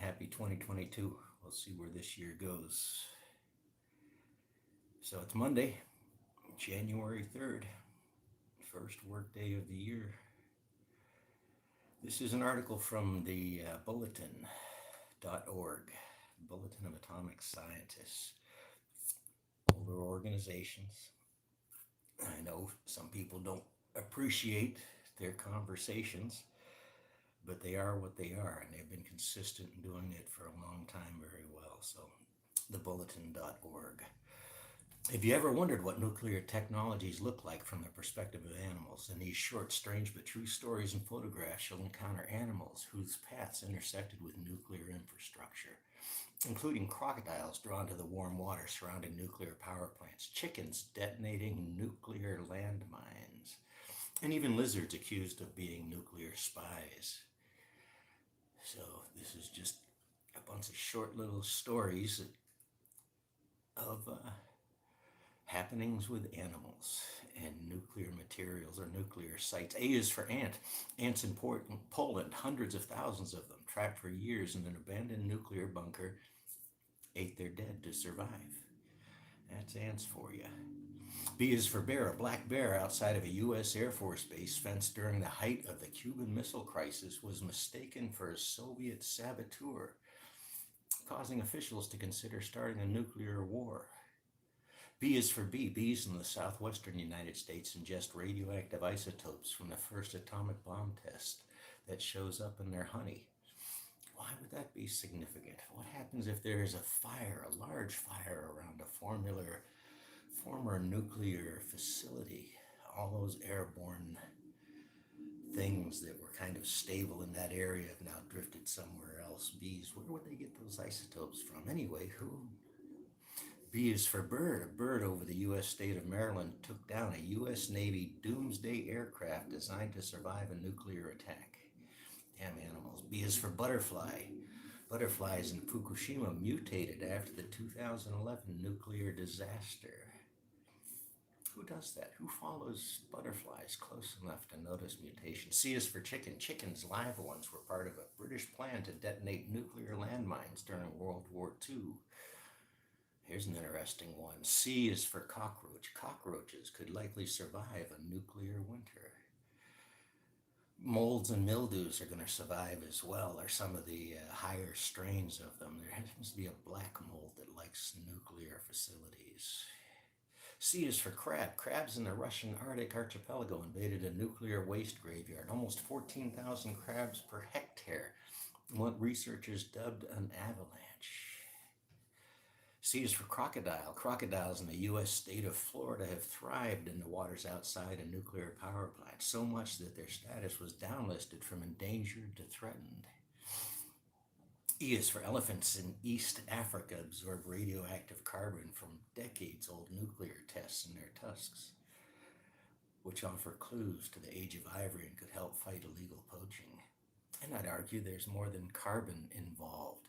happy 2022. We'll see where this year goes. So it's Monday, January 3rd, first work day of the year. This is an article from the Bulletin.org, Bulletin of Atomic Scientists. Older organizations. I know some people don't appreciate their conversations, but they are what they are, and they've been consistent in doing it for a long time very well. So, TheBulletin.org. Have you ever wondered what nuclear technologies look like from the perspective of animals? In these short, strange but true stories and photographs, you'll encounter animals whose paths intersected with nuclear infrastructure, including crocodiles drawn to the warm water surrounding nuclear power plants, chickens detonating nuclear landmines, and even lizards accused of being nuclear spies. So this is just a bunch of short little stories of happenings with animals and nuclear materials or nuclear sites. A is for ant. Ants in Poland, hundreds of thousands of them, trapped for years in an abandoned nuclear bunker, ate their dead to survive. That's ants for you. B is for bear. A black bear outside of a U.S. Air Force base fence during the height of the Cuban Missile Crisis was mistaken for a Soviet saboteur, causing officials to consider starting a nuclear war. B is for bee. Bees in the southwestern United States ingest radioactive isotopes from the first atomic bomb test that shows up in their honey. Why would that be significant? What happens if there is a fire, a large fire around a former nuclear facility? All those airborne things that were kind of stable in that area have now drifted somewhere else. Bees, where would they get those isotopes from? Anyway, who? B is for bird. A bird over the U.S. state of Maryland took down a U.S. Navy doomsday aircraft designed to survive a nuclear attack. Damn animals. B is for butterfly. Butterflies in Fukushima mutated after the 2011 nuclear disaster. Who does that? Who follows butterflies close enough to notice mutations? C is for chicken. Chickens, live ones, were part of a British plan to detonate nuclear landmines during World War II. Here's an interesting one. C is for cockroach. Cockroaches could likely survive a nuclear winter. Molds and mildews are going to survive as well, or some of the higher strains of them. There happens to be a black mold that likes nuclear facilities. C is for crab. Crabs in the Russian Arctic archipelago invaded a nuclear waste graveyard. Almost 14,000 crabs per hectare, what researchers dubbed an avalanche. C is for crocodile. Crocodiles in the U.S. state of Florida have thrived in the waters outside a nuclear power plant, so much that their status was downlisted from endangered to threatened. E is for elephants in East Africa absorb radioactive carbon from decades-old nuclear tests in their tusks, which offer clues to the age of ivory and could help fight illegal poaching. And I'd argue there's more than carbon involved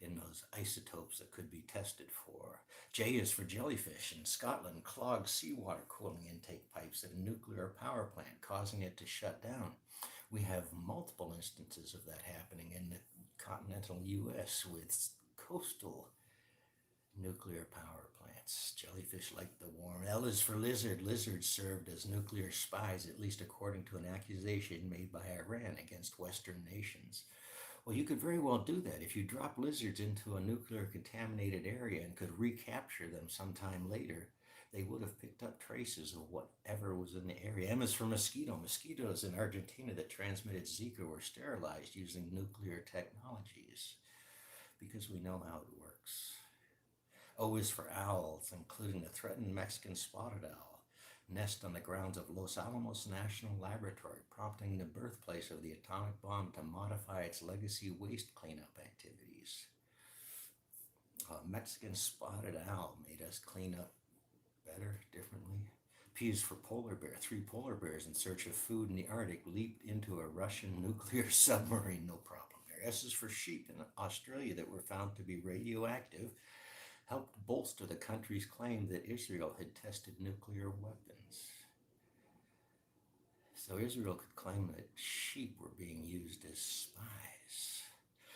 in those isotopes that could be tested for. J is for jellyfish. In Scotland, clogged seawater cooling intake pipes at a nuclear power plant, causing it to shut down. We have multiple instances of that happening in the continental U.S. with coastal nuclear power plants. Jellyfish like the warm. L is for lizard. Lizards served as nuclear spies, at least according to an accusation made by Iran against Western nations. Well, you could very well do that. If you drop lizards into a nuclear contaminated area and could recapture them sometime later, they would have picked up traces of whatever was in the area. M is for mosquito. Mosquitoes in Argentina that transmitted Zika were sterilized using nuclear technologies because we know how it works. O is for owls, including the threatened Mexican spotted owl. Nest on the grounds of Los Alamos National Laboratory, prompting the birthplace of the atomic bomb to modify its legacy waste cleanup activities. Mexican spotted owl made us clean up better, differently. P is for polar bear. 3 polar bears in search of food in the Arctic leaped into a Russian nuclear submarine. No problem there. S is for sheep in Australia that were found to be radioactive, helped bolster the country's claim that Israel had tested nuclear weapons. So Israel could claim that sheep were being used as spies.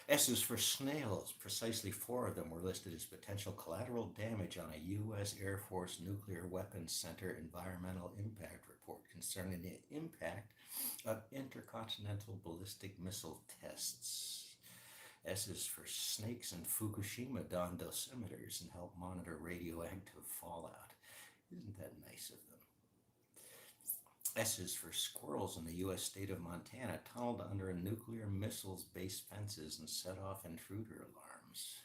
S is for snails. Precisely 4 of them were listed as potential collateral damage on a U.S. Air Force Nuclear Weapons Center environmental impact report concerning the impact of intercontinental ballistic missile tests. S is for snakes in Fukushima don dosimeters and help monitor radioactive fallout. Isn't that nice of them? S is for squirrels in the U.S. state of Montana tunneled under nuclear missiles-based fences and set off intruder alarms.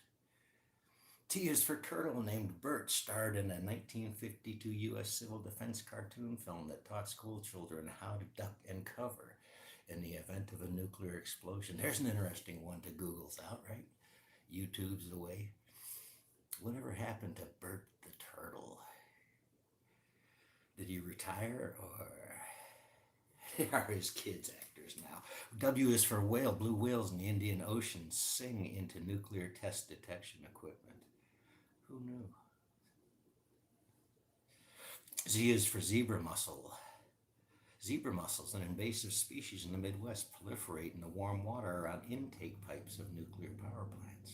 T is for turtle named Bert, starred in a 1952 U.S. civil defense cartoon film that taught school children how to duck and cover in the event of a nuclear explosion. There's an interesting one to Google's out, right? YouTube's the way. Whatever happened to Bert the turtle? Did he retire, or are his kids actors now? W is for whale. Blue whales in the Indian Ocean sing into nuclear test detection equipment. Who knew? Z is for zebra mussel. Zebra mussels, an invasive species in the Midwest, proliferate in the warm water around intake pipes of nuclear power plants.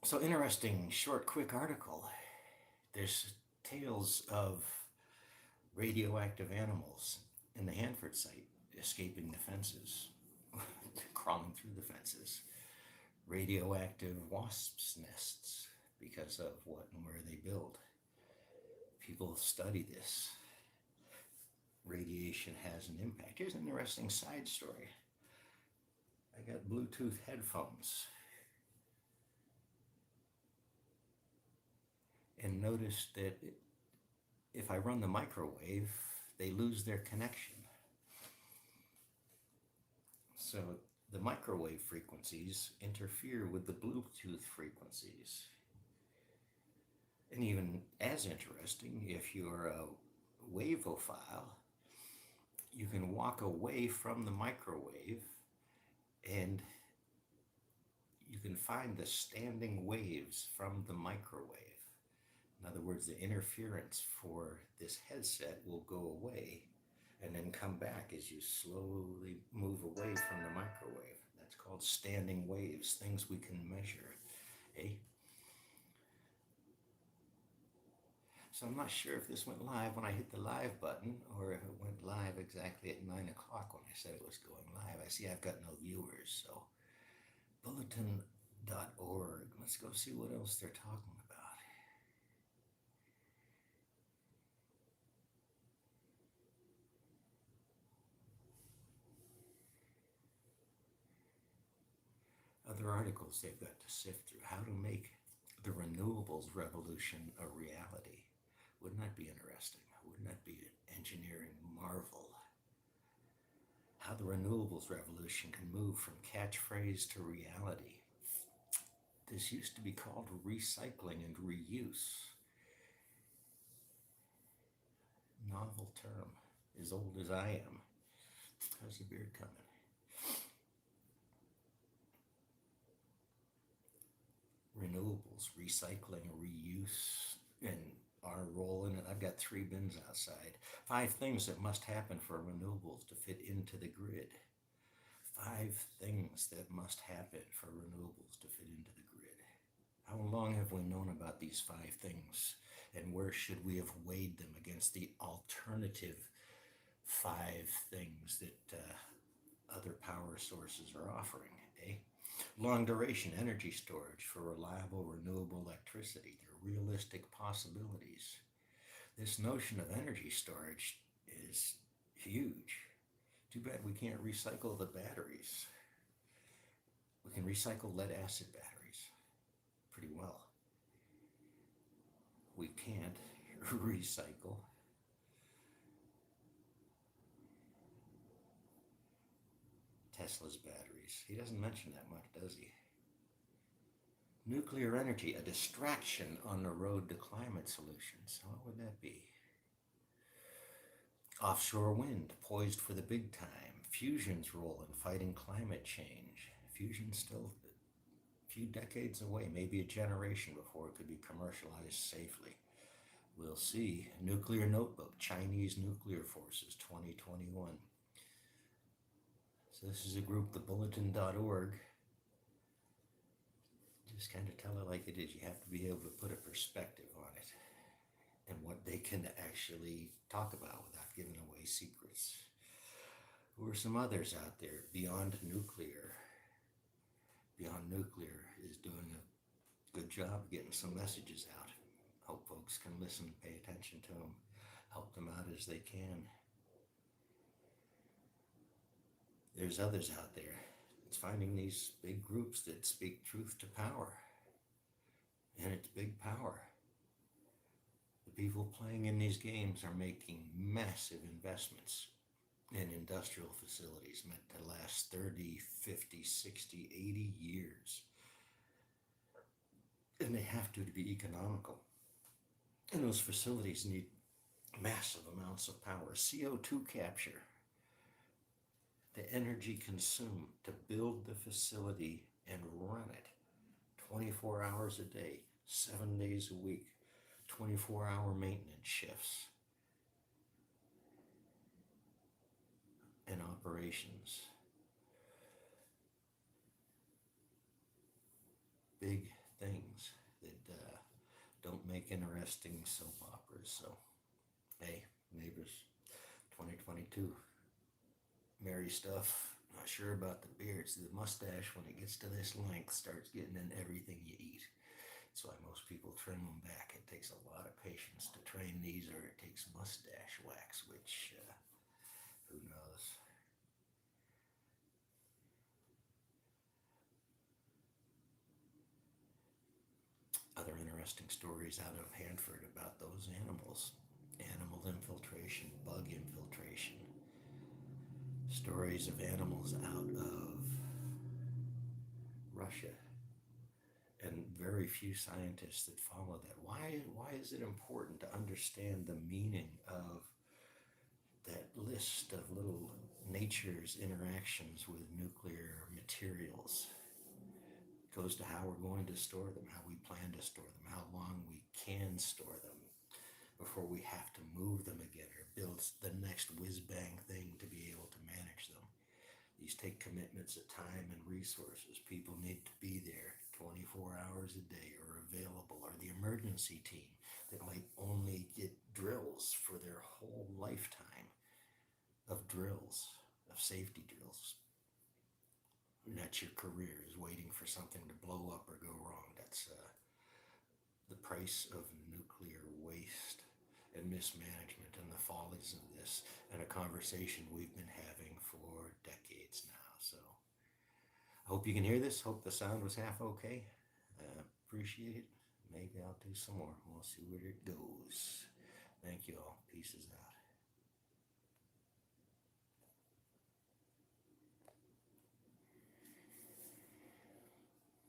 So interesting, short, quick article. There's tales of radioactive animals in the Hanford site escaping the fences, crawling through the fences. Radioactive wasps' nests because of what and where they build. People study this. Radiation has an impact. Here's an interesting side story. I got Bluetooth headphones and noticed that if I run the microwave, they lose their connection. So the microwave frequencies interfere with the Bluetooth frequencies. And even as interesting, if you're a waveophile, you can walk away from the microwave and you can find the standing waves from the microwave. In other words, the interference for this headset will go away and then come back as you slowly move away from the microwave. That's called standing waves, things we can measure. Hey? So I'm not sure if this went live when I hit the live button or if it went live exactly at 9 o'clock when I said it was going live. I see I've got no viewers, so bulletin.org. Let's go see what else they're talking about. Other articles they've got to sift through. How to make the renewables revolution a reality. Wouldn't that be interesting? Wouldn't that be an engineering marvel? How the renewables revolution can move from catchphrase to reality. This used to be called recycling and reuse. Novel term, as old as I am. How's the beard coming? Renewables, recycling, reuse, and our role in it. I've got 3 bins outside. 5 things that must happen for renewables to fit into the grid. 5 things that must happen for renewables to fit into the grid. How long have we known about these 5 things, and where should we have weighed them against the alternative 5 things that other power sources are offering, eh? Long duration energy storage for reliable renewable electricity. They're realistic possibilities. This notion of energy storage is huge. Too bad we can't recycle the batteries. We can recycle lead acid batteries pretty well. We can't recycle Tesla's batteries. He doesn't mention that much, does he? Nuclear energy, a distraction on the road to climate solutions. What would that be? Offshore wind, poised for the big time. Fusion's role in fighting climate change. Fusion's still a few decades away, maybe a generation before it could be commercialized safely. We'll see. Nuclear notebook, Chinese nuclear forces, 2021. So this is a group, TheBulletin.org. Just kind of tell it like it is. You have to be able to put a perspective on it and what they can actually talk about without giving away secrets. Who are some others out there? Beyond Nuclear. Beyond Nuclear is doing a good job getting some messages out. Hope folks can listen, pay attention to them, help them out as they can. There's others out there. It's finding these big groups that speak truth to power. And it's big power. The people playing in these games are making massive investments in industrial facilities meant to last 30, 50, 60, 80 years. And they have to be economical. And those facilities need massive amounts of power. CO2 capture, the energy consumed to build the facility and run it 24 hours a day, 7 days a week, 24-hour maintenance shifts and operations. Big things that don't make interesting soap operas. So, hey, neighbors, 2022, merry stuff. Not sure about the beard. The mustache, when it gets to this length, starts getting in everything you eat. That's why most people trim them back. It takes a lot of patience to train these, or it takes mustache wax, which, who knows. Other interesting stories out of Hanford about those animals. Animal infiltration, bug infiltration. Stories of animals out of Russia. And very few scientists that follow that. Why is it important to understand the meaning of that list of little nature's interactions with nuclear materials? It goes to how we're going to store them, how we plan to store them, how long we can store them before we have to move them again or build the next whiz-bang thing to be able to manage them. These take commitments of time and resources. People need to be there 24 hours a day or available, or the emergency team that might only get drills for their whole lifetime of drills, of safety drills. And that's your career, is waiting for something to blow up or go wrong. That's the price of nuclear waste and mismanagement and the follies of this, and a conversation we've been having for decades now. So I hope you can hear this. Hope the sound was half okay. Appreciate it. Maybe I'll do some more. We'll see where it goes. Thank you all. Pieces out.